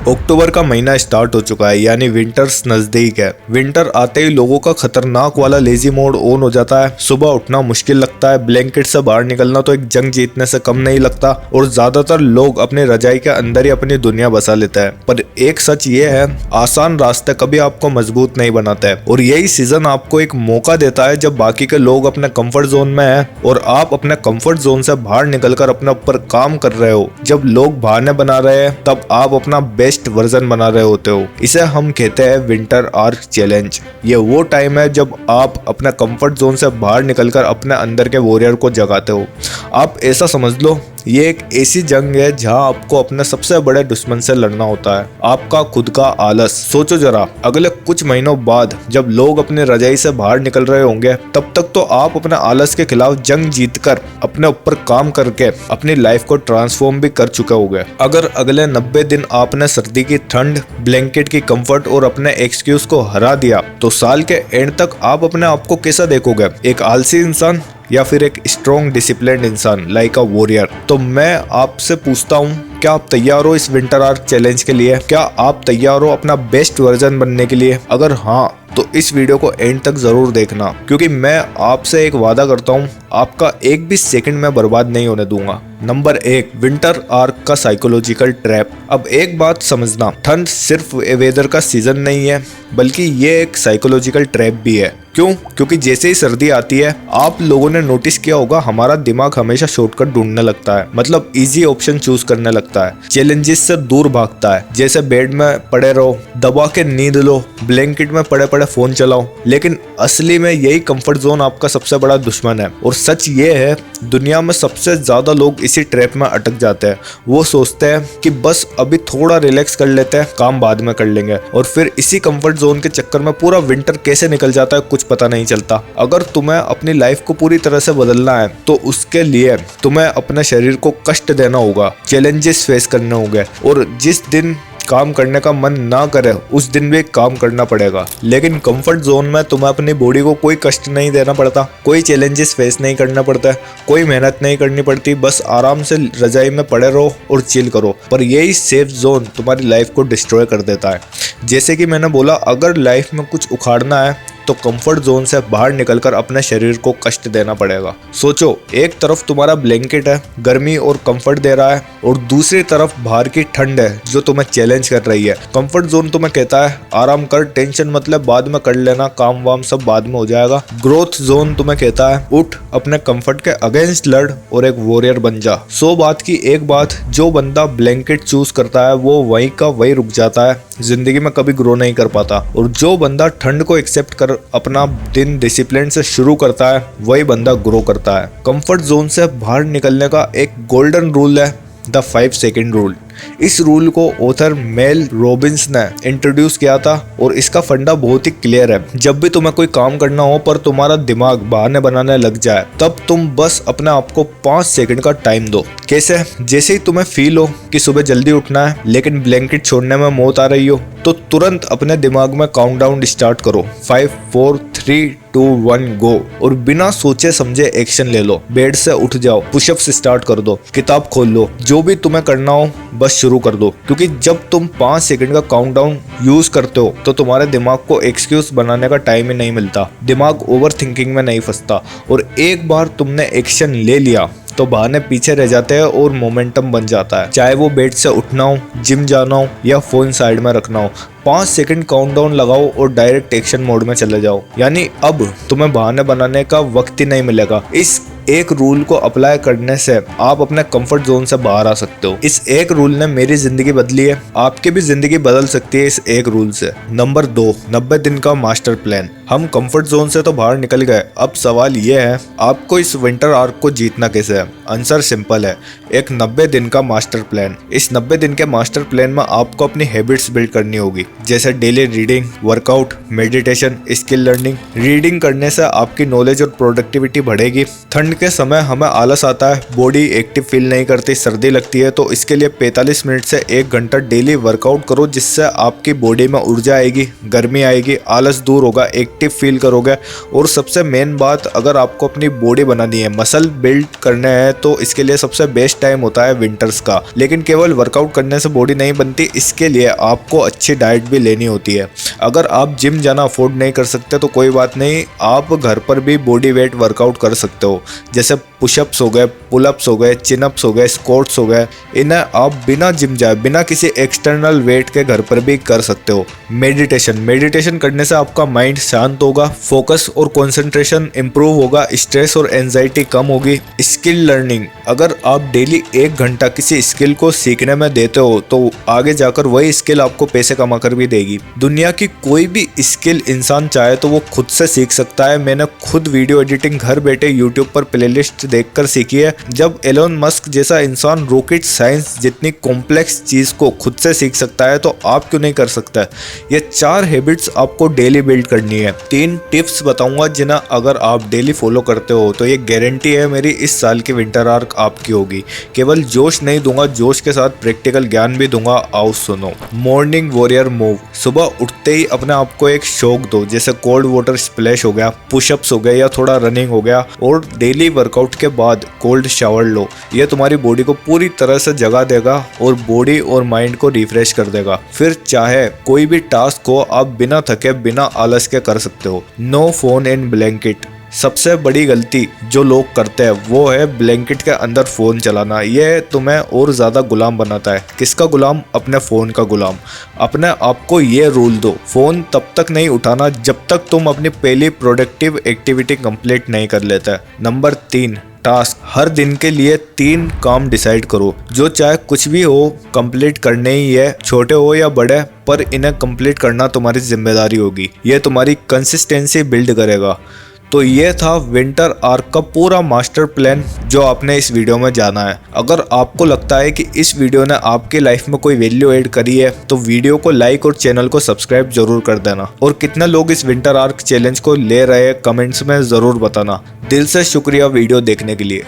अक्टूबर का महीना स्टार्ट हो चुका है, यानी विंटर्स नजदीक है। विंटर आते ही लोगों का खतरनाक वाला लेजी मोड ऑन हो जाता है। सुबह उठना मुश्किल लगता है, ब्लैंकेट से बाहर निकलना तो एक जंग जीतने से कम नहीं लगता और ज्यादातर लोग अपनी रजाई के अंदर ही अपनी दुनिया बसा लेते हैं। पर एक सच ये है, आसान रास्ते कभी आपको मजबूत नहीं बनाते हैं और यही सीजन आपको एक मौका देता है जब बाकी के लोग अपने कंफर्ट जोन में हैं और आप अपने कंफर्ट जोन से बाहर निकलकर अपने ऊपर काम कर रहे हो। जब लोग बहाने बना रहे हैं तब आप अपना बेस्ट वर्जन बना रहे होते हो। इसे हम कहते हैं विंटर आर्क चैलेंज। ये वो टाइम है जब आप अपने कंफर्ट जोन से बाहर निकलकर अपने अंदर के वॉरियर को जगाते हो। आप ऐसा समझ लो, ये एक ऐसी जंग है जहां आपको अपने सबसे बड़े दुश्मन से लड़ना होता है, आपका खुद का आलस। सोचो जरा, अगले कुछ महीनों बाद जब लोग अपने रजाई से बाहर निकल रहे होंगे, तब तक तो आप अपने आलस के खिलाफ जंग जीतकर अपने ऊपर काम करके अपनी लाइफ को ट्रांसफॉर्म भी कर चुके होंगे। अगर अगले 90 दिन आपने सर्दी की ठंड, ब्लैंकेट की कंफर्ट और अपने एक्सक्यूज को हरा दिया, तो साल के एंड तक आप अपने आप को कैसा देखोगे? एक आलसी इंसान या फिर एक स्ट्रॉन्ग डिसिप्लिन्ड इंसान लाइक अ वॉरियर? तो मैं आपसे पूछता हूँ, क्या आप तैयार हो इस विंटर आर्क चैलेंज के लिए? क्या आप तैयार हो अपना बेस्ट वर्जन बनने के लिए? अगर हाँ, तो इस वीडियो को एंड तक जरूर देखना, क्योंकि मैं आपसे एक वादा करता हूँ, आपका एक भी सेकंड में बर्बाद नहीं होने दूंगा। नंबर 1, विंटर आर्क का साइकोलॉजिकल ट्रैप। अब एक बात समझना, ठंड सिर्फ वेदर का सीजन नहीं है, बल्कि ये एक साइकोलॉजिकल ट्रैप भी है। क्यों? क्योंकि जैसे ही सर्दी आती है, आप लोगों ने नोटिस किया होगा, हमारा दिमाग हमेशा शॉर्टकट ढूंढने लगता है, मतलब इजी ऑप्शन चूज करने लगता है, चैलेंजेस से दूर भागता है। जैसे बेड में पड़े रहो, दबा के नींद लो, ब्लैंकेट में पड़े पड़े फोन चलाओ। लेकिन असली में यही कंफर्ट जोन आपका सबसे बड़ा दुश्मन है। और सच ये है, दुनिया में सबसे ज्यादा लोग इसी ट्रैप में अटक जाते हैं। वो सोचते हैं कि बस अभी थोड़ा रिलैक्स कर लेते हैं, काम बाद में कर लेंगे, और फिर इसी कंफर्ट जोन के चक्कर में पूरा विंटर कैसे निकल जाता है कुछ पता नहीं चलता। अगर तुम्हें अपनी लाइफ को पूरी तरह से बदलना है, तो उसके लिए तुम्हें अपने शरीर को कष्ट देना होगा, चैलेंजेस फेस करने होंगे, और जिस दिन काम करने का मन ना करे उस दिन भी काम करना पड़ेगा। लेकिन कंफर्ट जोन में तुम्हें अपनी बॉडी को कोई कष्ट नहीं देना पड़ता, कोई चैलेंजेस फेस नहीं करना पड़ता, कोई मेहनत नहीं करनी पड़ती, बस आराम से रजाई में पड़े रहो और चिल करो। पर यही सेफ जोन तुम्हारी लाइफ को डिस्ट्रॉय कर देता है। जैसे कि मैंने बोला, अगर लाइफ में कुछ उखाड़ना है तो कंफर्ट जोन से बाहर निकलकर अपने शरीर को कष्ट देना पड़ेगा। सोचो, एक तरफ तुम्हारा ब्लैंकेट है, गर्मी और कंफर्ट दे रहा है, और दूसरी तरफ बाहर की ठंड है जो तुम्हें चैलेंज कर रही है। कंफर्ट जोन तुम्हें कहता है आराम कर, टेंशन मतलब बाद में कर लेना, काम वाम सब बाद में हो जाएगा। ग्रोथ जोन तुम्हें कहता है उठ, अपने कंफर्ट के अगेंस्ट लड़ और एक वॉरियर बन जा। 100 बात की एक बात, जो बंदा ब्लैंकेट चूज करता है वो वहीं का वहीं रुक जाता है, जिंदगी में कभी ग्रो नहीं कर पाता। और जो बंदा ठंड को एक्सेप्ट कर अपना दिन डिसिप्लिन से शुरू करता है, वही बंदा ग्रो करता है। कंफर्ट जोन से बाहर निकलने का एक गोल्डन रूल है, द 5 सेकंड रूल। इस रूल को ऑथर मेल रॉबिन्स ने इंट्रोड्यूस किया था और इसका फंडा बहुत ही क्लियर है। जब भी तुम्हें कोई काम करना हो पर तुम्हारा दिमाग बहाने बनाने लग जाए, तब तुम बस अपने आप को 5 सेकंड का टाइम दो। कैसे? जैसे ही तुम्हें फील हो कि सुबह जल्दी उठना है लेकिन ब्लैंकेट छोड़ने में मौत आ रही हो, तो तुरंत अपने दिमाग में काउंटडाउन स्टार्ट करो, 5 4 3 2 1 गो, और बिना सोचे समझे एक्शन ले लो। बेड से उठ जाओ, पुशअप्स स्टार्ट कर दो, किताब खोल लो, जो भी तुम्हें करना हो बस शुरू कर दो। क्योंकि जब तुम 5 सेकंड का काउंटडाउन यूज करते हो तो तुम्हारे दिमाग को एक्सक्यूज बनाने का टाइम ही नहीं मिलता, दिमाग ओवर थिंकिंग में नहीं फंसता, और एक बार तुमने एक्शन ले लिया तो बहाने पीछे रह जाते हैं और मोमेंटम बन जाता है। चाहे वो बेड से उठना हो, जिम जाना हो या फोन साइड में रखना हो, 5 सेकंड काउंटडाउन लगाओ और डायरेक्ट एक्शन मोड में चले जाओ। यानी अब तुम्हें बहाने बनाने का वक्त ही नहीं मिलेगा। इस एक रूल को अप्लाई करने से आप अपने कंफर्ट जोन से बाहर आ सकते हो। इस एक रूल ने मेरी जिंदगी बदली है, आपकी भी जिंदगी बदल सकती है इस एक रूल से। नंबर 2, 90 दिन का मास्टर प्लान। हम कंफर्ट जोन से तो बाहर निकल गए, अब सवाल ये है, आपको इस विंटर आर्क को जीतना कैसे है? आंसर सिंपल है, एक 90 दिन का मास्टर प्लान। इस 90 दिन के मास्टर प्लान में आपको अपनी हैबिट्स बिल्ड करनी होगी, जैसे daily reading, workout, meditation, skill learning. Reading करने से आपकी नॉलेज और प्रोडक्टिविटी बढ़ेगी। ठंड के समय हमें आलस आता है, बॉडी एक्टिव फील नहीं करती, सर्दी लगती है, तो इसके लिए 45 मिनट से 1 घंटा डेली वर्कआउट करो, जिससे आपकी बॉडी में ऊर्जा आएगी, गर्मी आएगी, आलस दूर होगा, एक्टिव फील करोगे। और सबसे मेन बात, अगर आपको अपनी बॉडी बनानी है, मसल बिल्ड करने हैं, तो इसके लिए सबसे बेस्ट टाइम होता है विंटर्स का। लेकिन केवल वर्कआउट करने से बॉडी नहीं बनती, इसके लिए आपको अच्छी डाइट भी लेनी होती है। अगर आप जिम जाना अफोर्ड नहीं कर सकते तो कोई बात नहीं, आप घर पर भी बॉडी वेट वर्कआउट कर सकते हो। जैसे पुशअप्स हो गए, पुलअप्स हो गए, चिनअप्स हो गए, स्क्वाट्स हो गए, इन्हें आप बिना जिम जाए, बिना किसी एक्सटर्नल वेट के घर पर भी कर सकते हो। मेडिटेशन करने से आपका माइंड शांत होगा, फोकस और कंसंट्रेशन इंप्रूव होगा, स्ट्रेस और एंजाइटी कम होगी। स्किल लर्निंग, अगर आप डेली 1 घंटा किसी स्किल को सीखने में देते हो तो आगे जाकर वही स्किल आपको पैसे कमा कर भी देगी। दुनिया की कोई भी स्किल इंसान चाहे तो वो खुद से सीख सकता है। मैंने खुद वीडियो एडिटिंग घर बैठे यूट्यूब पर प्लेलिस्ट देखकर सीखी है। जब एलोन मस्क जैसा इंसान रॉकेट साइंस जितनी कॉम्प्लेक्स चीज को खुद से सीख सकता है तो आप क्यों नहीं कर सकता? ये 4 हैबिट्स आपको डेली बिल्ड करनी है। 3 टिप्स बताऊंगा जिन्हें अगर आप डेली फॉलो करते हो तो ये गारंटी है मेरी इस साल की विंटर आर्क आपकी होगी। केवल जोश नहीं दूंगा, जोश के साथ प्रैक्टिकल ज्ञान भी दूंगा। आओ सुनो। मॉर्निंग वॉरियर मूव, सुबह उठते ही अपने आप को एक शौक दो, जैसे कोल्ड वाटर स्प्लैश हो गया, पुशअप्स हो गए या थोड़ा रनिंग हो गया, और डेली वर्कआउट के बाद कोल्ड शावर लो। ये तुम्हारी बॉडी को पूरी तरह से जगा देगा और बॉडी और माइंड को रिफ्रेश कर देगा। फिर चाहे कोई भी टास्क हो, आप बिना थके, बिना आलस के कर सकते हो। नो फोन इन ब्लैंकेट, सबसे बड़ी गलती जो लोग करते हैं वो है ब्लैंकेट के अंदर फ़ोन चलाना। ये तुम्हें और ज़्यादा गुलाम बनाता है। किसका गुलाम? अपने फ़ोन का गुलाम। अपने आप को ये रूल दो, फ़ोन तब तक नहीं उठाना जब तक तुम अपनी पहली प्रोडक्टिव एक्टिविटी कंप्लीट नहीं कर लेते। Number 3, task. हर दिन के लिए 3 काम डिसाइड करो, जो चाहे कुछ भी हो कंप्लीट करने ही है, छोटे हो या बड़े, पर इन्हें कंप्लीट करना तुम्हारी जिम्मेदारी होगी। ये तुम्हारी कंसिस्टेंसी बिल्ड करेगा। तो ये था विंटर आर्क का पूरा मास्टर प्लान जो आपने इस वीडियो में जाना है। अगर आपको लगता है कि इस वीडियो ने आपकी लाइफ में कोई वैल्यू ऐड करी है तो वीडियो को लाइक और चैनल को सब्सक्राइब जरूर कर देना। और कितने लोग इस विंटर आर्क चैलेंज को ले रहे हैं कमेंट्स में ज़रूर बताना। दिल से शुक्रिया वीडियो देखने के लिए।